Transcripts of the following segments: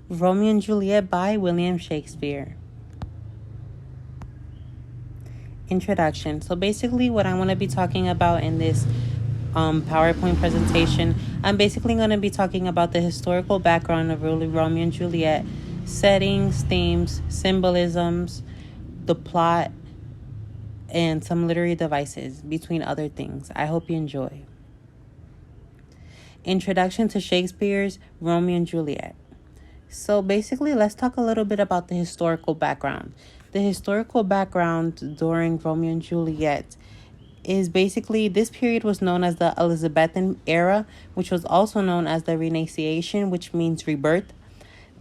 Romeo and Juliet by William Shakespeare. Introduction. So basically what I want to be talking about in this PowerPoint presentation, I'm basically going to be talking about the historical background of Romeo and Juliet, settings, themes, symbolisms, the plot, and some literary devices, between other things. I hope you enjoy. Introduction to Shakespeare's Romeo and Juliet. So basically, let's talk a little bit about the historical background. The historical background during Romeo and Juliet is basically, this period was known as the Elizabethan era, which was also known as the Renaissance, which means rebirth.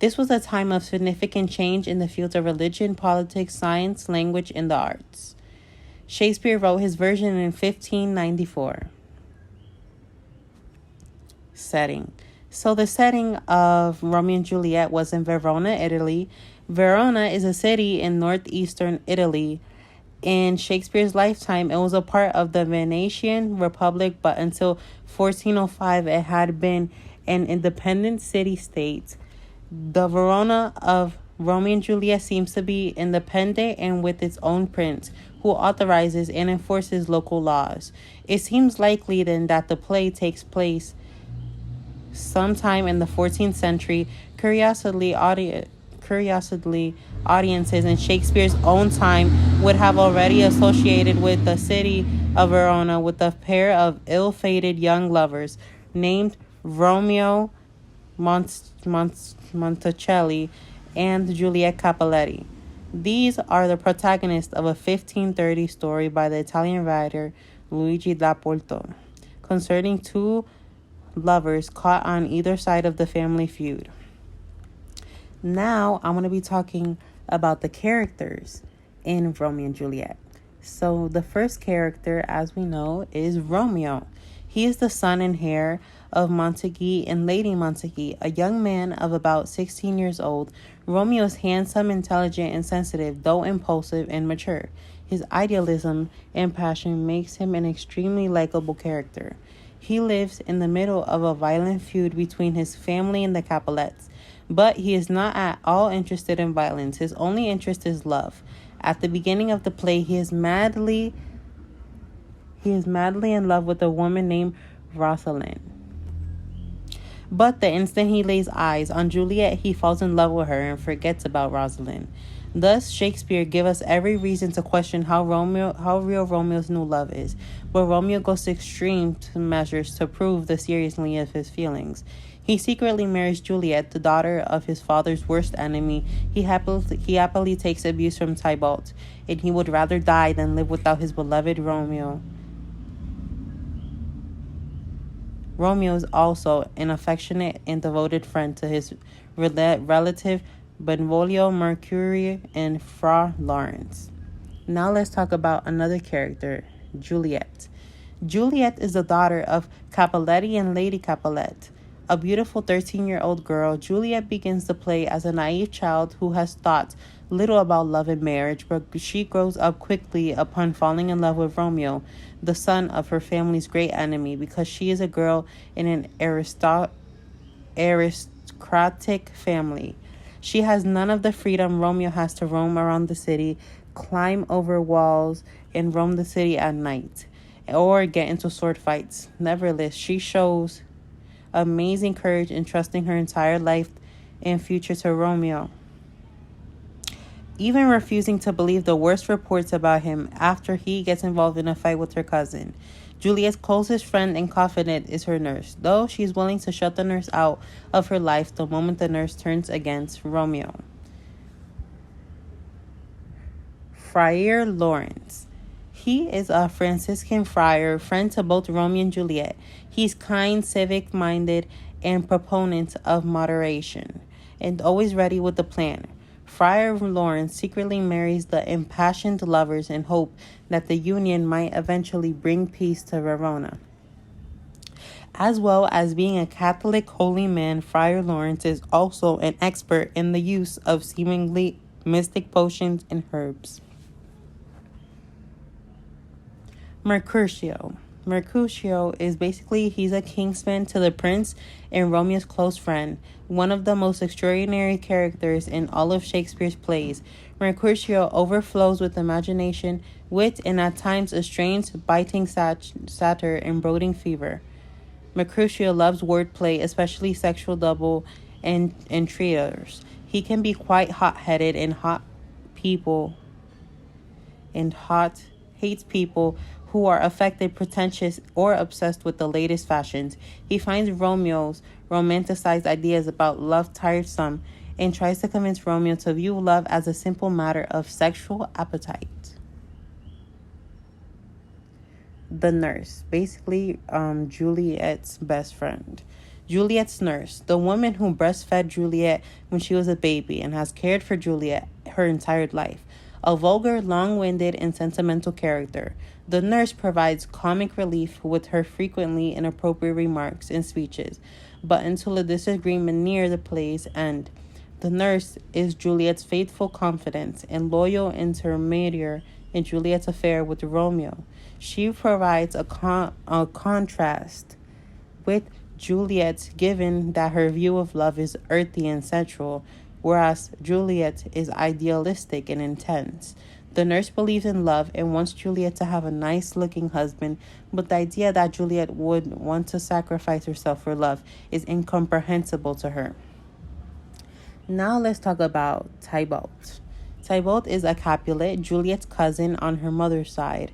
This was a time of significant change in the fields of religion, politics, science, language, and the arts. Shakespeare wrote his version in 1594. Setting. So the setting of Romeo and Juliet was in Verona, Italy. Verona is a city in northeastern Italy. In Shakespeare's lifetime, it was a part of the Venetian Republic, but until 1405, it had been an independent city-state. The Verona of Romeo and Juliet seems to be independent and with its own prince, who authorizes and enforces local laws. It seems likely then that the play takes place sometime in the 14th century. Curiously, audiences in Shakespeare's own time would have already associated with the city of Verona with a pair of ill-fated young lovers named Romeo Monticelli and Juliet Cappelletti. These are the protagonists of a 1530 story by the Italian writer Luigi da Porto concerning two lovers caught on either side of the family feud. Now I'm going to be talking about the characters in Romeo and Juliet. So the first character, as we know, is Romeo. He is the son and heir of Montague and Lady Montague, a young man of about 16 years old. Romeo is handsome, intelligent, and sensitive, though impulsive and mature. His idealism and passion makes him an extremely likable character. He lives in the middle of a violent feud between his family and the Capulets, but he is not at all interested in violence. His only interest is love. At the beginning of the play, he is madly in love with a woman named Rosalind. But the instant he lays eyes on Juliet, he falls in love with her and forgets about Rosalind. Thus, Shakespeare gives us every reason to question how real Romeo's new love is, but Romeo goes to extreme measures to prove the seriousness of his feelings. He secretly marries Juliet, the daughter of his father's worst enemy. He happily takes abuse from Tybalt, and he would rather die than live without his beloved Romeo. Romeo is also an affectionate and devoted friend to his relative Benvolio Mercury and Fra Lawrence. Now let's talk about another character, Juliet. Juliet is the daughter of Cappelletti and Lady Capulet. A beautiful 13-year-old girl, Juliet begins the play as a naive child who has thought little about love and marriage, but she grows up quickly upon falling in love with Romeo, the son of her family's great enemy, because she is a girl in an aristocratic family. She has none of the freedom Romeo has to roam around the city, climb over walls, and roam the city at night, or get into sword fights. Nevertheless, she shows amazing courage in trusting her entire life and future to Romeo, even refusing to believe the worst reports about him after he gets involved in a fight with her cousin. Juliet's closest friend and confidant is her nurse, though she's willing to shut the nurse out of her life the moment the nurse turns against Romeo. Friar Lawrence. He is a Franciscan friar, friend to both Romeo and Juliet. He's kind, civic-minded, and proponent of moderation, and always ready with a plan. Friar Lawrence secretly marries the impassioned lovers in hope that the union might eventually bring peace to Verona. As well as being a Catholic holy man, Friar Lawrence is also an expert in the use of seemingly mystic potions and herbs. Mercutio. Mercutio is basically he's a kingsman to the prince and Romeo's close friend, one of the most extraordinary characters in all of Shakespeare's plays. Mercutio overflows with imagination, wit, and at times a strange, biting satire and brooding fever. Mercutio loves wordplay, especially sexual double and trios. He can be quite hot-headed and people hot hates people who are affected, pretentious, or obsessed with the latest fashions. He finds Romeo's romanticized ideas about love tiresome and tries to convince Romeo to view love as a simple matter of sexual appetite. The nurse, basically Juliet's best friend. Juliet's nurse, the woman who breastfed Juliet when she was a baby and has cared for Juliet her entire life. A vulgar, long-winded, and sentimental character, the nurse provides comic relief with her frequently inappropriate remarks and speeches, but until a disagreement near the play's end. The nurse is Juliet's faithful confidant and loyal intermediary in Juliet's affair with Romeo. She provides a contrast with Juliet, given that her view of love is earthy and sensual, whereas Juliet is idealistic and intense. The nurse believes in love and wants Juliet to have a nice-looking husband, but the idea that Juliet would want to sacrifice herself for love is incomprehensible to her. Now let's talk about Tybalt. Tybalt is a Capulet, Juliet's cousin on her mother's side.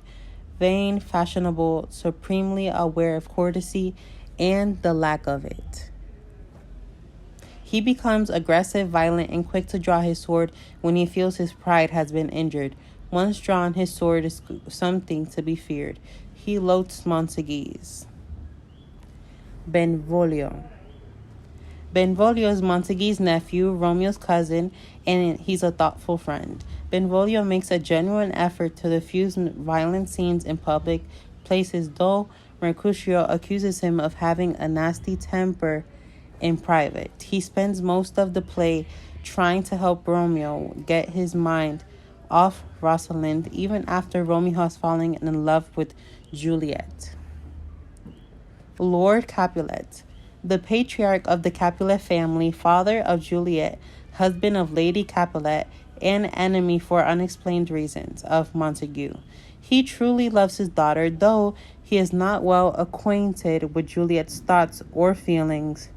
Vain, fashionable, supremely aware of courtesy and the lack of it. He becomes aggressive, violent, and quick to draw his sword when he feels his pride has been injured. Once drawn, his sword is something to be feared. He loathes Montagues. Benvolio. Benvolio is Montague's nephew, Romeo's cousin, and he's a thoughtful friend. Benvolio makes a genuine effort to diffuse violent scenes in public places, though Mercutio accuses him of having a nasty temper in private. He spends most of the play trying to help Romeo get his mind off Rosalind, even after Romeo has fallen in love with Juliet. Lord Capulet. The patriarch of the Capulet family, father of Juliet, husband of Lady Capulet, and enemy for unexplained reasons of Montague. He truly loves his daughter, though he is not well acquainted with Juliet's thoughts or feelings,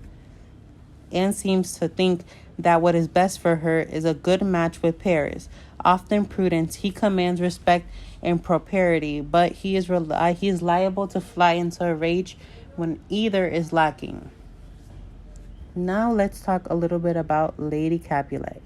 and seems to think that what is best for her is a good match with Paris. Often prudent, he commands respect and propriety, but he is liable to fly into a rage when either is lacking. Now let's talk a little bit about Lady Capulet.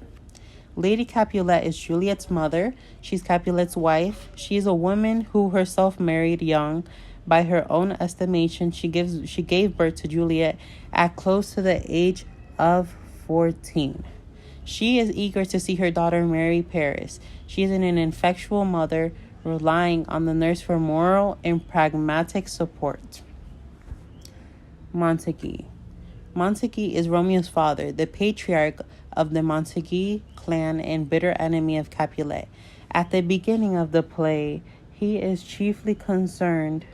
Lady Capulet is Juliet's mother. She's Capulet's wife. She is a woman who herself married young. By her own estimation, she gave birth to Juliet at close to the age of 14. She is eager to see her daughter marry Paris. She is an effectual mother, relying on the nurse for moral and pragmatic support. Montague. Montague is Romeo's father, the patriarch of the Montague clan and bitter enemy of Capulet. At the beginning of the play, he is chiefly concerned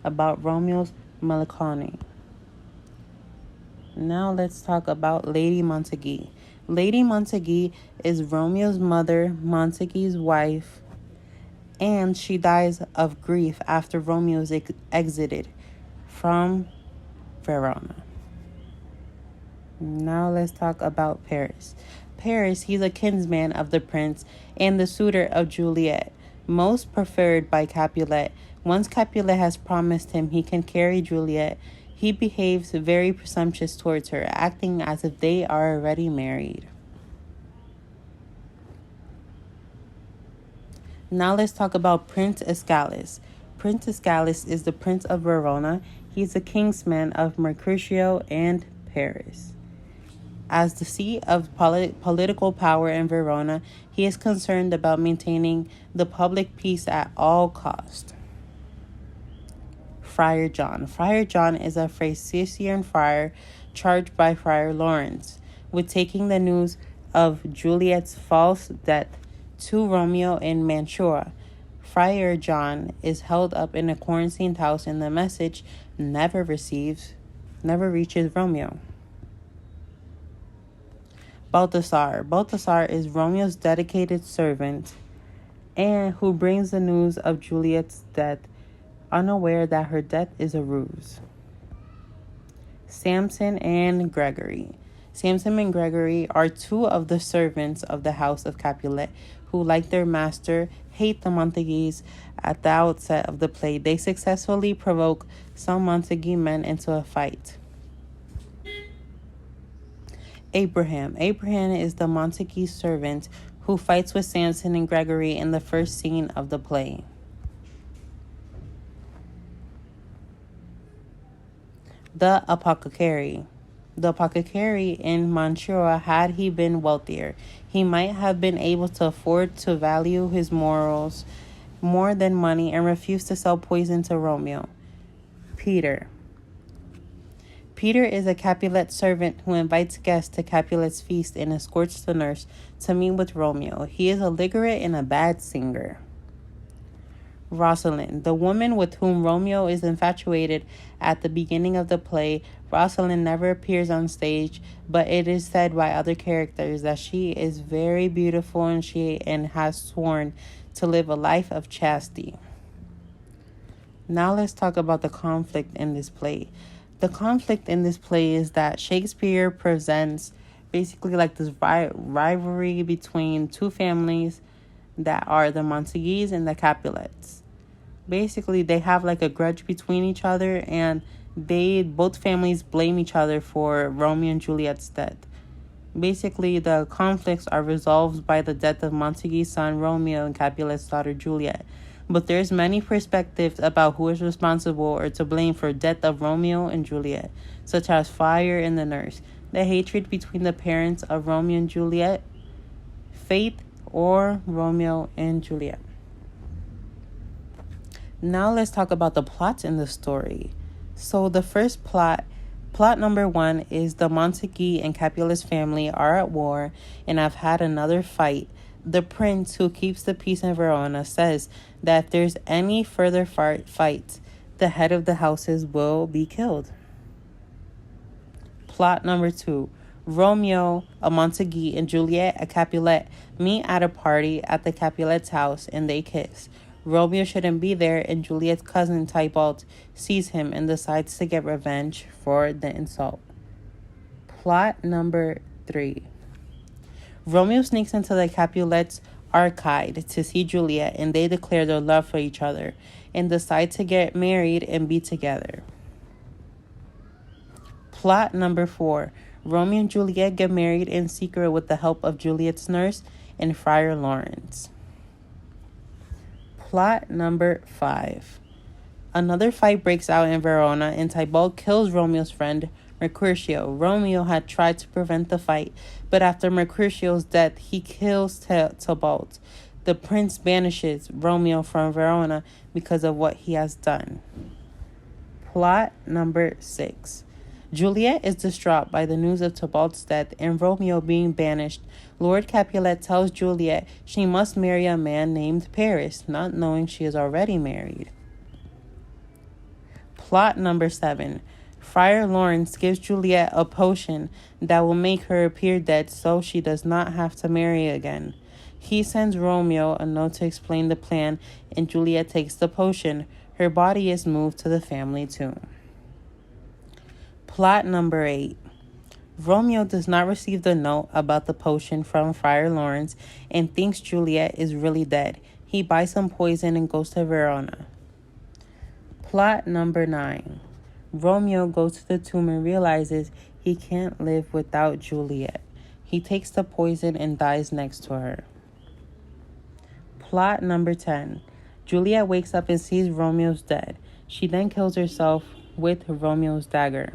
about Romeo's melancholy. Now let's talk about Lady Montague. Lady Montague is Romeo's mother, Montague's wife, and she dies of grief after Romeo is exited from Verona. Now let's talk about Paris. Paris, he's a kinsman of the prince and the suitor of Juliet, most preferred by Capulet. Once Capulet has promised him he can carry Juliet, he behaves very presumptuous towards her, acting as if they are already married. Now let's talk about Prince Escalus. Prince Escalus is the Prince of Verona. He's the kingsman of Mercutio and Paris. As the seat of political power in Verona, he is concerned about maintaining the public peace at all cost. Friar John. Friar John is a Franciscan friar charged by Friar Lawrence with taking the news of Juliet's false death to Romeo in Mantua. Friar John is held up in a quarantined house, and the message never reaches Romeo. Balthasar. Balthasar is Romeo's dedicated servant and who brings the news of Juliet's death, unaware that her death is a ruse. Samson and Gregory. Samson and Gregory are two of the servants of the house of Capulet who, like their master, hate the Montagues. At the outset of the play, they successfully provoke some Montague men into a fight. Abraham. Abraham is the Montague servant who fights with Samson and Gregory in the first scene of the play. The apothecary. The apothecary in Mantua, had he been wealthier, he might have been able to afford to value his morals more than money and refuse to sell poison to Romeo. Peter. Peter is a Capulet servant who invites guests to Capulet's feast and escorts the nurse to meet with Romeo. He is illiterate and a bad singer. Rosalind, the woman with whom Romeo is infatuated at the beginning of the play. Rosalind never appears on stage, but it is said by other characters that she is very beautiful and has sworn to live a life of chastity. Now let's talk about the conflict in this play. The conflict in this play is that Shakespeare presents basically like this rivalry between two families that are the Montagues and the Capulets. Basically, they have like a grudge between each other, and both families blame each other for Romeo and Juliet's death. Basically, the conflicts are resolved by the death of Montague's son Romeo and Capulet's daughter Juliet. But there's many perspectives about who is responsible or to blame for death of Romeo and Juliet, such as Friar and the nurse, the hatred between the parents of Romeo and Juliet, fate, or Romeo and Juliet. Now let's talk about the plots in the story. So the first plot number 1 is the Montague and Capulet's family are at war and have had another fight. The prince who keeps the peace in Verona says that if there's any further fights, the head of the houses will be killed. Plot number 2. Romeo, a Montague, and Juliet, a Capulet, meet at a party at the Capulet's house and they kiss. Romeo shouldn't be there, and Juliet's cousin Tybalt sees him and decides to get revenge for the insult. Plot number 3. Romeo sneaks into the Capulets' arcade to see Juliet, and they declare their love for each other and decide to get married and be together. Plot number 4. Romeo and Juliet get married in secret with the help of Juliet's nurse and Friar Lawrence. Plot number 5. Another fight breaks out in Verona, and Tybalt kills Romeo's friend, Mercutio. Romeo had tried to prevent the fight, but after Mercutio's death, he kills Tybalt. The prince banishes Romeo from Verona because of what he has done. Plot number 6. Juliet is distraught by the news of Tybalt's death and Romeo being banished. Lord Capulet tells Juliet she must marry a man named Paris, not knowing she is already married. Plot number 7. Friar Lawrence gives Juliet a potion that will make her appear dead so she does not have to marry again. He sends Romeo a note to explain the plan, and Juliet takes the potion. Her body is moved to the family tomb. Plot number 8. Romeo does not receive the note about the potion from Friar Lawrence and thinks Juliet is really dead. He buys some poison and goes to Verona. Plot number 9. Romeo goes to the tomb and realizes he can't live without Juliet. He takes the poison and dies next to her. Plot number 10. Juliet wakes up and sees Romeo's dead. She then kills herself with Romeo's dagger.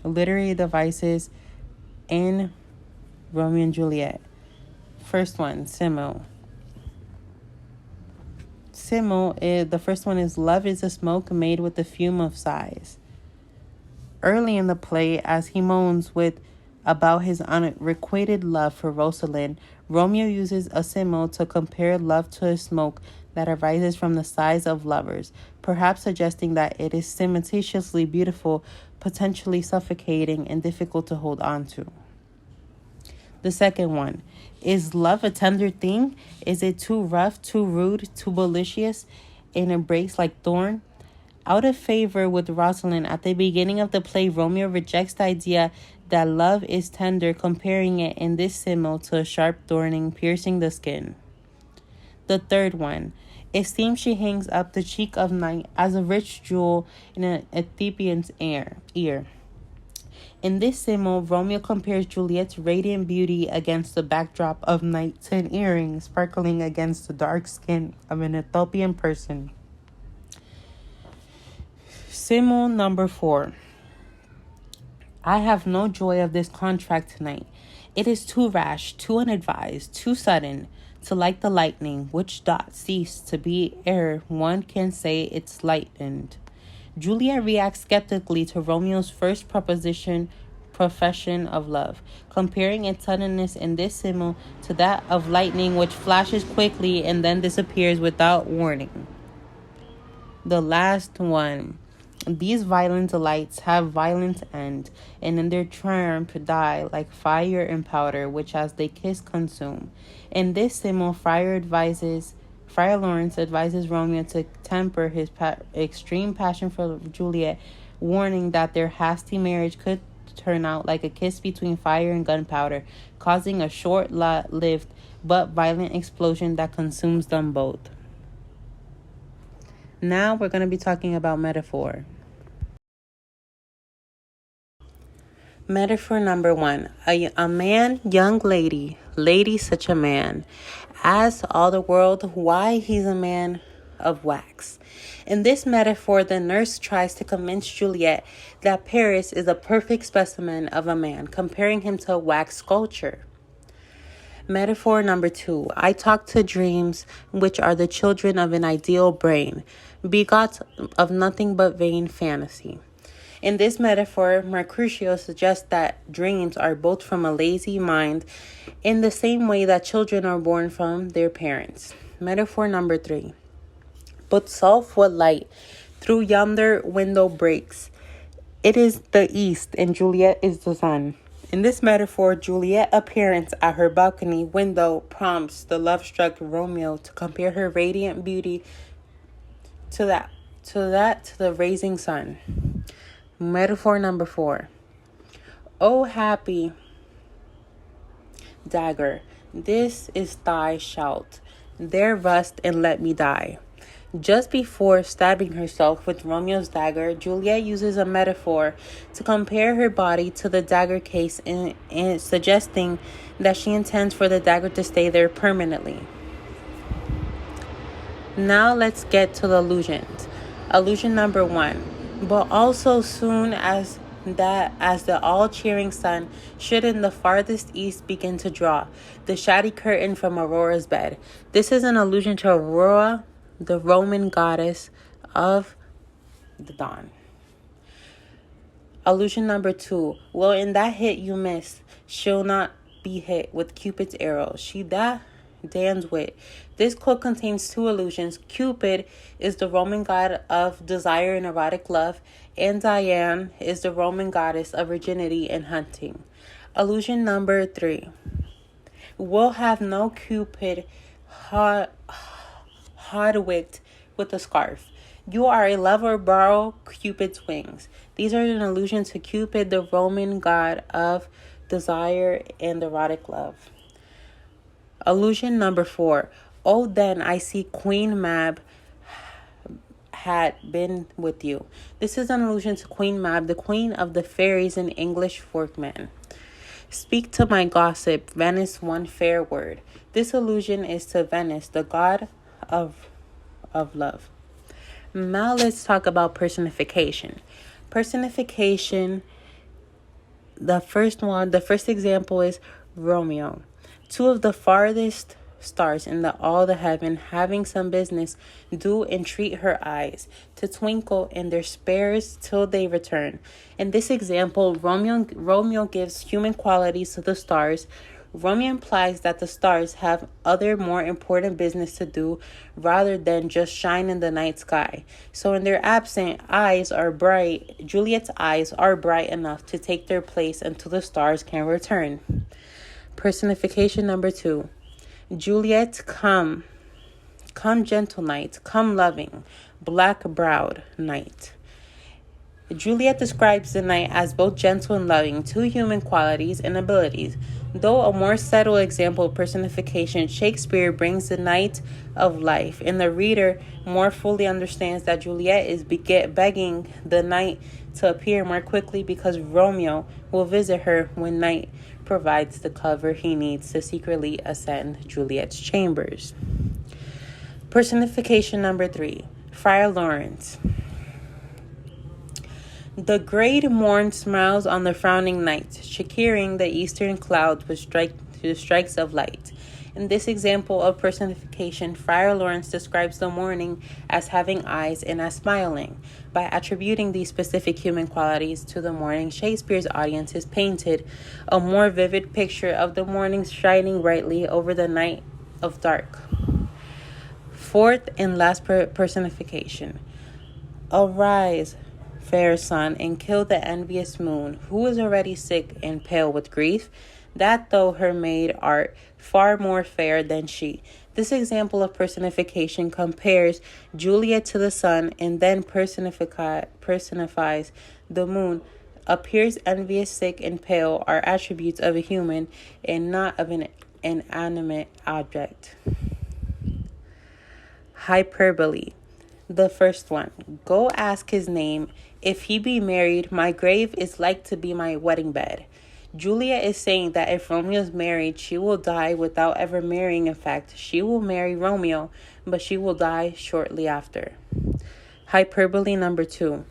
Literary devices in Romeo and Juliet. First one, simile. Simile is the first one is love is a smoke made with the fume of sighs. Early in the play, as he moans with about his unrequited love for Rosalind, Romeo uses a simile to compare love to a smoke that arises from the sighs of lovers, perhaps suggesting that it is simultaneously beautiful, potentially suffocating, and difficult to hold on to. The second one, is love a tender thing? Is it too rough, too rude, too malicious, and it breaks like thorn? Out of favor with Rosalind, at the beginning of the play, Romeo rejects the idea that love is tender, comparing it in this simile to a sharp thorning piercing the skin. The third one, it seems she hangs up the cheek of night as a rich jewel in an Ethiopian's ear. In this simile, Romeo compares Juliet's radiant beauty against the backdrop of night to an earring sparkling against the dark skin of an Ethiopian person. Simile number 4. I have no joy of this contract tonight. It is too rash, too unadvised, too sudden, to like the lightning, which doth cease to be ere one can say it's lightened. Juliet reacts skeptically to Romeo's first profession of love, comparing its suddenness in this simile to that of lightning, which flashes quickly and then disappears without warning. The last one. These violent delights have violent end, and in their triumph die like fire and powder, which as they kiss consume. In this simile, Friar Lawrence advises Romeo to temper his extreme passion for Juliet, warning that their hasty marriage could turn out like a kiss between fire and gunpowder, causing a short-lived but violent explosion that consumes them both. Now we're going to be talking about metaphor. Metaphor number 1. A man, young lady, lady such a man. Ask all the world why he's a man of wax. In this metaphor, the nurse tries to convince Juliet that Paris is a perfect specimen of a man, comparing him to a wax sculpture. Metaphor number 2. I talk to dreams, which are the children of an ideal brain, begot of nothing but vain fantasy. In this metaphor, Mercutio suggests that dreams are both from a lazy mind in the same way that children are born from their parents. Metaphor number 3. But self what light through yonder window breaks. It is the east, and Juliet is the sun. In this metaphor, Juliet's appearance at her balcony window prompts the love-struck Romeo to compare her radiant beauty to the rising sun. Metaphor number 4. O happy dagger, this is thy shout. There rust and let me die. Just before stabbing herself with Romeo's dagger, Juliet uses a metaphor to compare her body to the dagger case and suggesting that she intends for the dagger to stay there permanently. Now let's get to the allusions. Allusion number 1. But also soon as the all-cheering sun should in the farthest east begin to draw the shady curtain from Aurora's bed. This is an allusion to Aurora, the Roman goddess of the dawn. Allusion number 2. Well, in that hit you miss, she'll not be hit with Cupid's arrow. She that Dan's wit. This quote contains 2 allusions. Cupid is the Roman god of desire and erotic love, and Diane is the Roman goddess of virginity and hunting. Allusion number 3. We'll have no Cupid hard-wicked with a scarf. You are a lover, borrow Cupid's wings. These are an allusion to Cupid, the Roman god of desire and erotic love. Allusion number 4. Oh, then I see Queen Mab had been with you. This is an allusion to Queen Mab, the queen of the fairies and English workmen. Speak to my gossip, Venice, one fair word. This allusion is to Venice, the god of love. Now let's talk about personification. Personification, the first example is Romeo. 2 of the farthest stars in the all the heaven, having some business, do entreat her eyes to twinkle in their spares till they return. In this example, Romeo gives human qualities to the stars. Romeo implies that the stars have other more important business to do rather than just shine in the night sky. So in their absent eyes are bright, Juliet's eyes are bright enough to take their place until the stars can return. Personification number 2. Juliet, come. Come, gentle knight. Come, loving, black-browed knight. Juliet describes the knight as both gentle and loving, two human qualities and abilities. Though a more subtle example of personification, Shakespeare brings the knight of life, and the reader more fully understands that Juliet is begging the knight to appear more quickly because Romeo will visit her when night provides the cover he needs to secretly ascend Juliet's chambers. Personification number 3, Friar Lawrence. The great morn smiles on the frowning night, checkering the eastern clouds with strikes of light. In this example of personification, Friar Lawrence describes the morning as having eyes and as smiling. By attributing these specific human qualities to the morning, Shakespeare's audience is painted a more vivid picture of the morning shining brightly over the night of dark. Fourth and last personification. Arise, fair sun, and kill the envious moon, who is already sick and pale with grief, that though her maid art far more fair than she. This example of personification compares Juliet to the sun and then personifies the moon. Appears envious, sick, and pale are attributes of a human and not of an inanimate object. Hyperbole. The first one. Go ask his name. If he be married, my grave is like to be my wedding bed. Juliet is saying that if Romeo is married, she will die without ever marrying. In fact, she will marry Romeo, but she will die shortly after. Hyperbole number 2.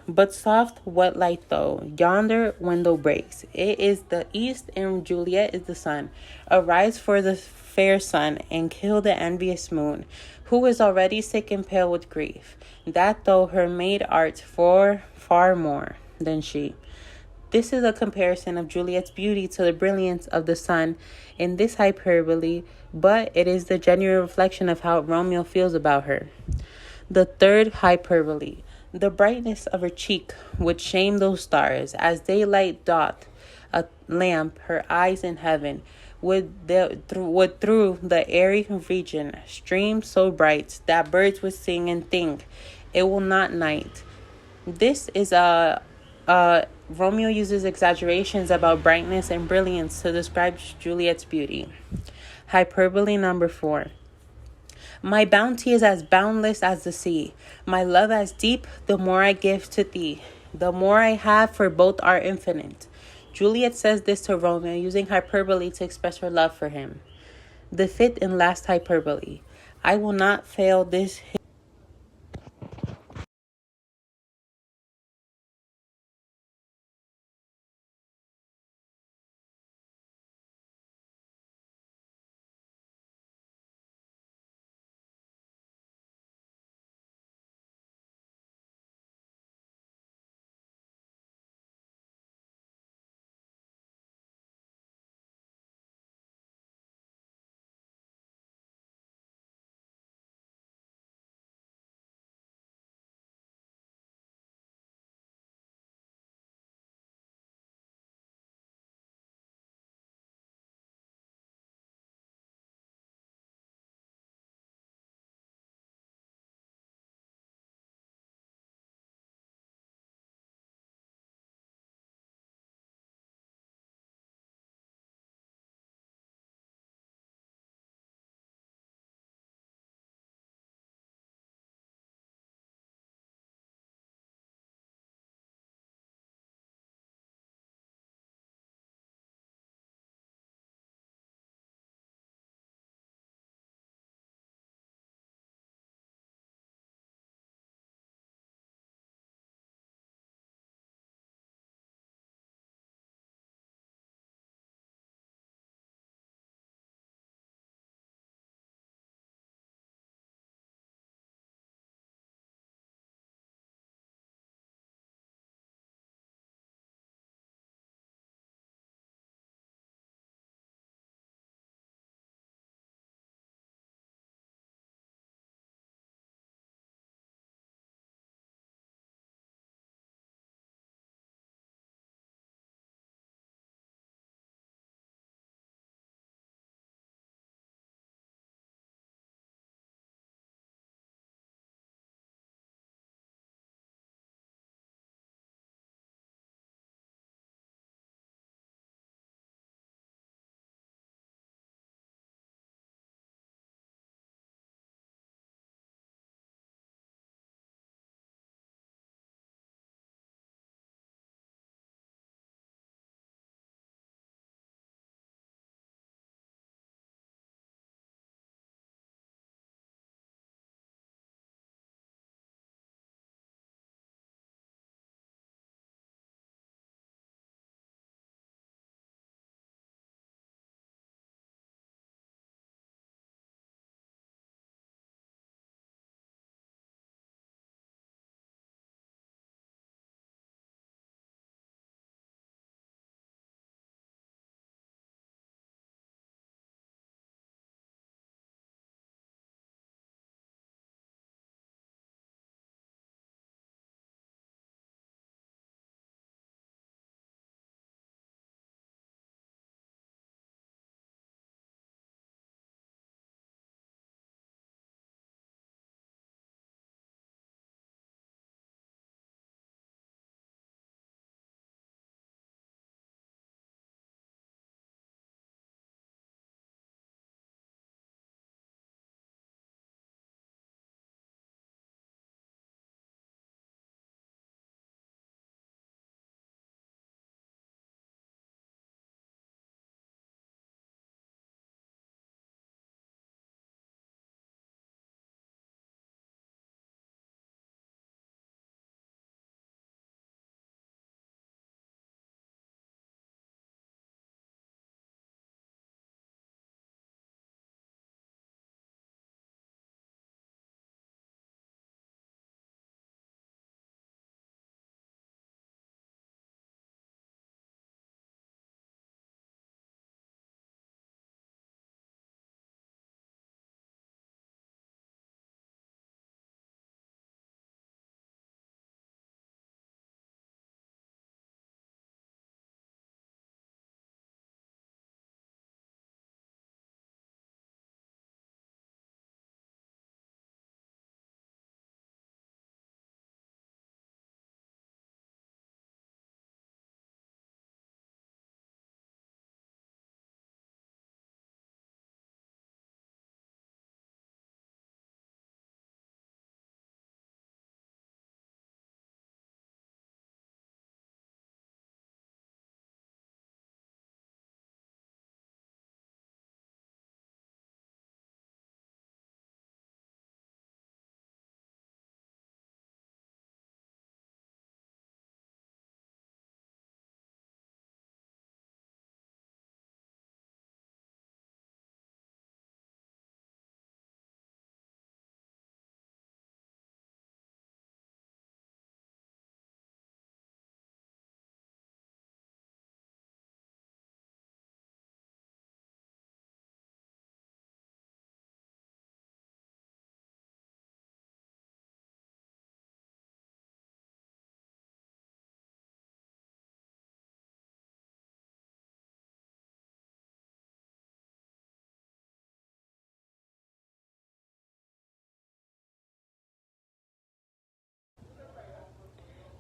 But soft, what light though? Yonder window breaks. It is the east, and Juliet is the sun. Arise for the fair sun, and kill the envious moon, who is already sick and pale with grief, that though her maid art far more than she. This is a comparison of Juliet's beauty to the brilliance of the sun in this hyperbole, but it is the genuine reflection of how Romeo feels about her. The third hyperbole. The brightness of her cheek would shame those stars, as daylight doth a lamp her eyes in heaven, would through the airy region stream so bright that birds would sing and think it will not night. This is Romeo uses exaggerations about brightness and brilliance to describe Juliet's beauty. Hyperbole number 4. My bounty is as boundless as the sea, my love as deep, the more I give to thee, the more I have, for both are infinite. Juliet says this to Romeo using hyperbole to express her love for him. The fifth and last hyperbole. I will not fail this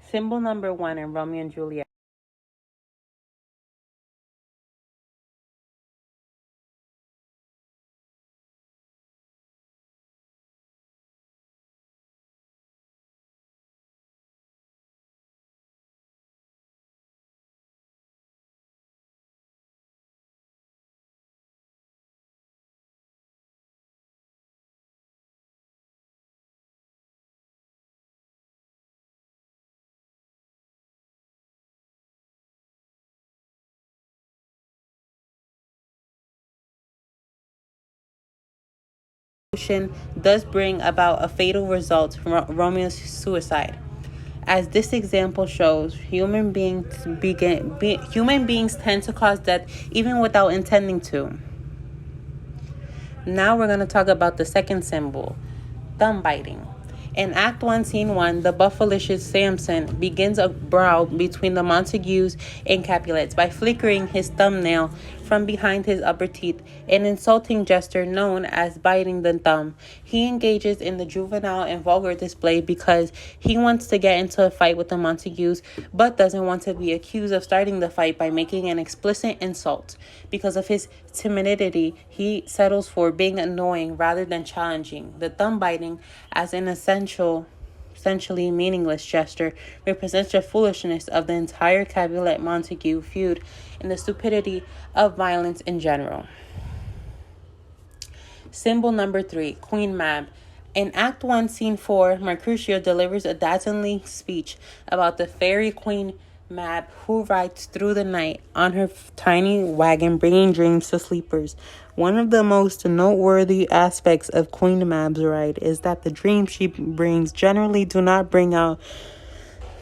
Symbol number 1 in Romeo and Juliet. Does bring about a fatal result from Romeo's suicide. As this example shows, human beings tend to cause death even without intending to. Now we're going to talk about the second symbol, thumb biting. In Act 1, Scene 1, the buffalicious Samson begins a brawl between the Montagues and Capulets by flickering his thumbnail from behind his upper teeth, an insulting gesture known as biting the thumb. He engages in the juvenile and vulgar display because he wants to get into a fight with the Montagues, but doesn't want to be accused of starting the fight by making an explicit insult. Because of his timidity, he settles for being annoying rather than challenging. The thumb biting, as an essentially meaningless gesture, represents the foolishness of the entire Capulet Montague feud and the stupidity of violence in general. Symbol number 3, Queen Mab. In Act 1, Scene 4, Mercutio delivers a dazzling speech about the fairy Queen Mab, who rides through the night on her tiny wagon, bringing dreams to sleepers. One of the most noteworthy aspects of Queen Mab's ride is that the dreams she brings generally do not bring out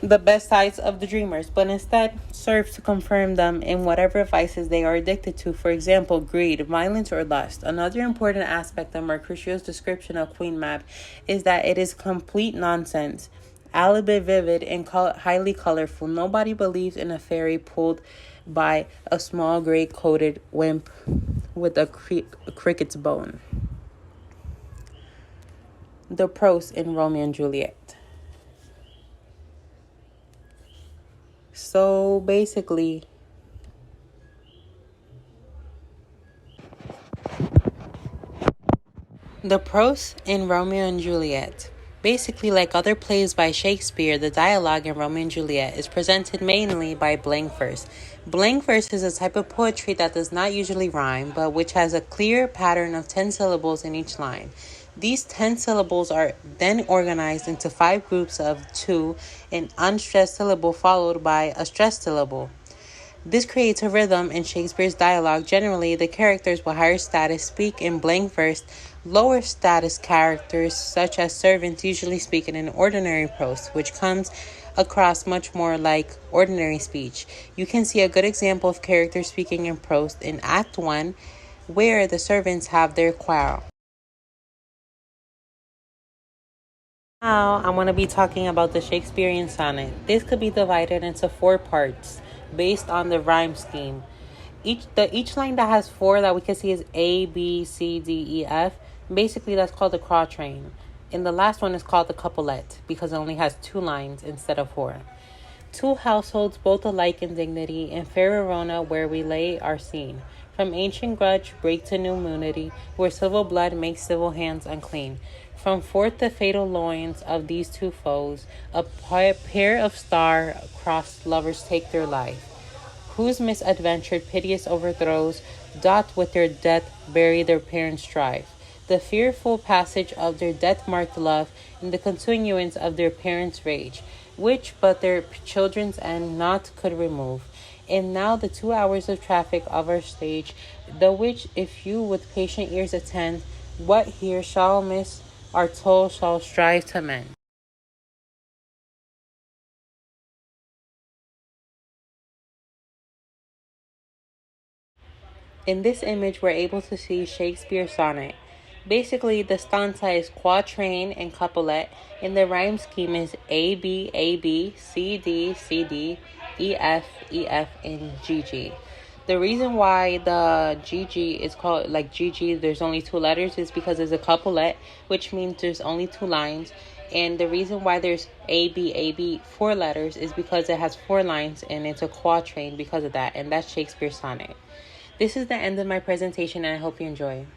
the best sides of the dreamers, but instead serve to confirm them in whatever vices they are addicted to, for example, greed, violence, or lust. Another important aspect of Mercutio's description of Queen Mab is that it is complete nonsense, a bit vivid and highly colorful. Nobody believes in a fairy pulled by a small gray-coated wimp with a cricket's bone. The prose in Romeo and Juliet. So basically, the prose in Romeo and Juliet. Basically, like other plays by Shakespeare, the dialogue in Romeo and Juliet is presented mainly by blank verse. Blank verse is a type of poetry that does not usually rhyme, but which has a clear pattern of 10 syllables in each line. These 10 syllables are then organized into 5 groups of 2, an unstressed syllable followed by a stressed syllable. This creates a rhythm in Shakespeare's dialogue. Generally, the characters with higher status speak in blank verse. Lower status characters, such as servants, usually speak in an ordinary prose, which comes across much more like ordinary speech. You can see a good example of characters speaking in prose in Act 1, where the servants have their quarrel. Now, I'm going to be talking about the Shakespearean sonnet. This could be divided into 4 parts based on the rhyme scheme. Each line that has 4 that we can see is A, B, C, D, E, F. Basically, that's called the quatrain. And the last one is called the couplet because it only has 2 lines instead of 4. 2 households, both alike in dignity, in fair Verona where we lay our scene. From ancient grudge break to new munity, where civil blood makes civil hands unclean. From forth the fatal loins of these 2 foes, a pair of star-crossed lovers take their life, whose misadventured piteous overthrows doth with their death bury their parents' strife. The fearful passage of their death-marked love, and the continuance of their parents' rage, which but their children's end not could remove. And now the 2 hours of traffic of our stage, the which if you with patient ears attend, what here shall miss our toll shall strive to mend. In this image, we're able to see Shakespeare's sonnet. Basically, the stanza is quatrain and couplet, and the rhyme scheme is A, B, A, B, C, D, C, D, E, F, E, F, and G, G. The reason why the GG is called like GG, there's only 2 letters, is because it's a couplet, which means there's only 2 lines. And the reason why there's A, B, 4 letters is because it has 4 lines and it's a quatrain because of that. And that's Shakespeare's sonnet. This is the end of my presentation and I hope you enjoy.